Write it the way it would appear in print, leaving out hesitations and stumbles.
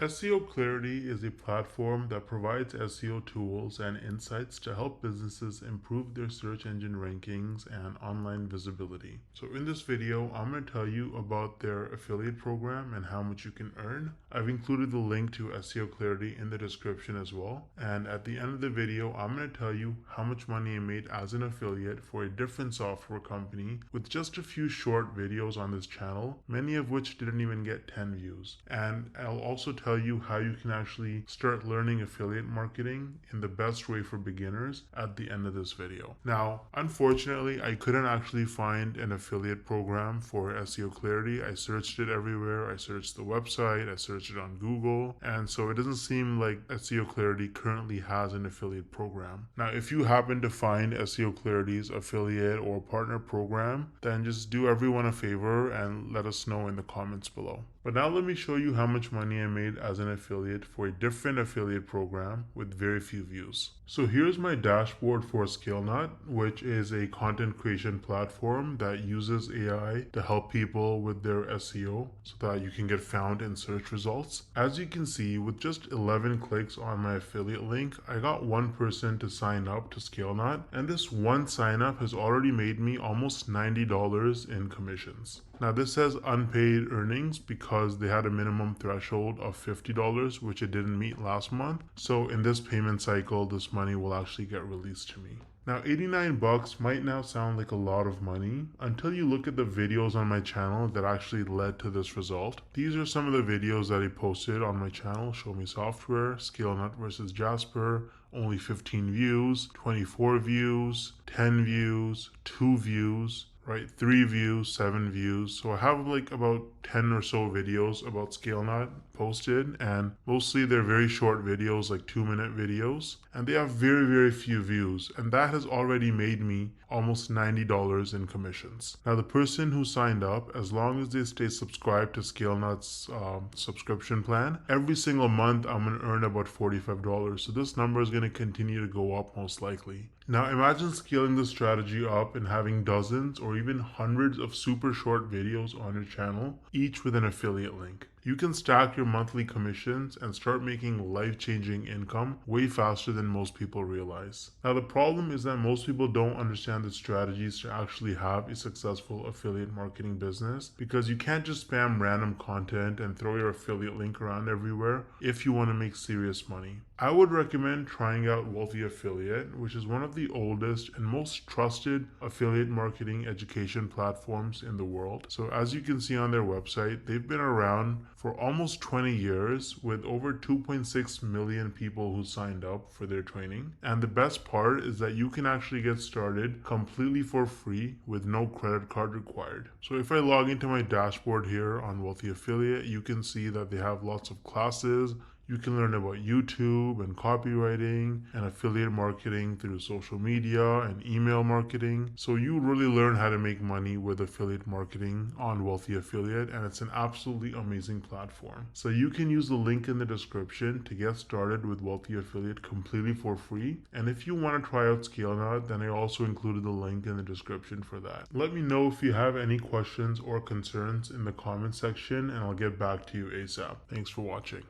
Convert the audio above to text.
SeoClarity is a platform that provides SEO tools and insights to help businesses improve their search engine rankings and online visibility. So in this video, I'm going to tell you about their affiliate program and how much you can earn. I've included the link to SeoClarity in the description as well. And at the end of the video, I'm going to tell you how much money I made as an affiliate for a different software company with just a few short videos on this channel, many of which didn't even get 10 views. And I'll also tell you how you can actually start learning affiliate marketing in the best way for beginners at the end of this video. Now, unfortunately, I couldn't actually find an affiliate program for SeoClarity. I searched it everywhere. I searched the website, I searched it on Google, and so it doesn't seem like SeoClarity currently has an affiliate program. Now, if you happen to find SeoClarity's affiliate or partner program, then just do everyone a favor and let us know in the comments below. But now let me show you how much money I made as an affiliate for a different affiliate program with very few views. So here's my dashboard for ScaleNut, which is a content creation platform that uses AI to help people with their SEO so that you can get found in search results. As you can see, with just 11 clicks on my affiliate link, I got one person to sign up to ScaleNut, and this one sign up has already made me almost $90 in commissions. Now this says unpaid earnings because they had a minimum threshold of $50, which it didn't meet last month. So in this payment cycle, this money will actually get released to me. Now 89 bucks might now sound like a lot of money until you look at the videos on my channel that actually led to this result. These are some of the videos that I posted on my channel: Show Me Software, ScaleNut versus Jasper, only 15 views, 24 views, 10 views, 2 views, right? 3 views, 7 views. So I have like about 10 or so videos about ScaleNut posted, and mostly they're very short videos, like 2-minute videos, and they have very few views, and that has already made me almost $90 in commissions. Now the person who signed up, as long as they stay subscribed to ScaleNut's subscription plan, every single month I'm going to earn about $45. So this number is going to continue to go up most likely. Now imagine scaling this strategy up and having dozens or even hundreds of super short videos on your channel, each with an affiliate link. You can stack your monthly commissions and start making life-changing income way faster than most people realize. Now the problem is that most people don't understand the strategies to actually have a successful affiliate marketing business, because you can't just spam random content and throw your affiliate link around everywhere if you want to make serious money. I would recommend trying out Wealthy Affiliate, which is one of the oldest and most trusted affiliate marketing education platforms in the world. So as you can see on their website, they've been around for almost 20 years with over 2.6 million people who signed up for their training. And the best part is that you can actually get started completely for free with no credit card required. So if I log into my dashboard here on Wealthy Affiliate, you can see that they have lots of classes. You can learn about YouTube and copywriting and affiliate marketing through social media and email marketing. So you really learn how to make money with affiliate marketing on Wealthy Affiliate, and it's an absolutely amazing platform. So you can use the link in the description to get started with Wealthy Affiliate completely for free. And if you want to try out ScaleNut, then I also included the link in the description for that. Let me know if you have any questions or concerns in the comment section, and I'll get back to you ASAP. Thanks for watching.